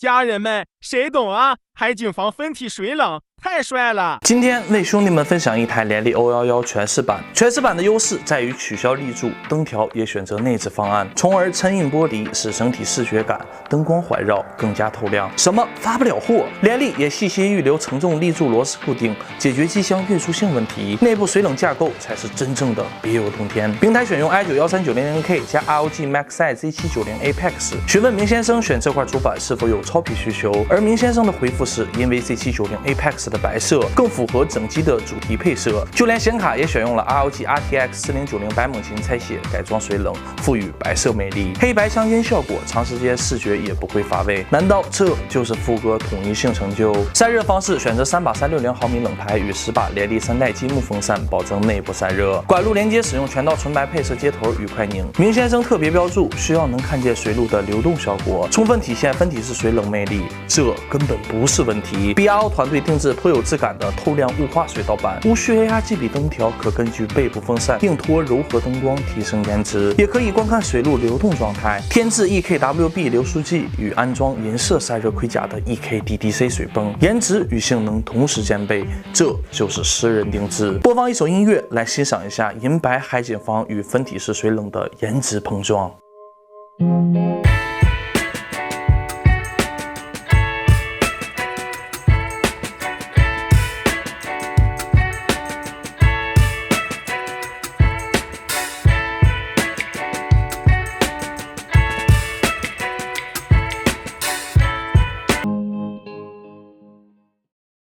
家人们，谁懂啊？海景房分体水冷，太帅了！今天为兄弟们分享一台联力511全饰版。全饰版的优势在于取消立柱，灯条也选择内置方案，从而沉印玻璃使整体视觉感、灯光环绕更加透亮。什么发不了货？联力也细心预留承重立柱螺丝固定，解决机箱运输性问题。内部水冷架构才是真正的别有洞天。平台选用 i9-13900K 加 ROG MaxEye Z790 Apex。询问明先生选这块主板是否有超皮需求，而明先生的回复是因为 Z790 Apex 的白色更符合整机的主题配色，就连显卡也选用了 ROG RTX 4090百猛禽拆卸改装水冷，赋予白色魅力，黑白相间效果，长时间视觉也不会乏味。难道这就是富哥统一性成就？散热方式选择3把360毫米冷排与10把联力3代积木风扇，保证内部散热。管路连接使用全道纯白配色接头与快拧。明先生特别标注需要能看见水路的流动效果，充分体现分体式水冷魅力，这根本不是问题。BRO 团队定制颇有质感的透亮雾化水道板，无需 ARGB 灯条，可根据背部风扇硬拖柔和灯光提升颜值，也可以观看水路流动状态。添置 EKWB 流速计与安装银色散热盔甲的 EKDDC 水泵，颜值与性能同时兼备，这就是私人定制。播放一首音乐来欣赏一下银白海景房与分体式水冷的颜值碰撞。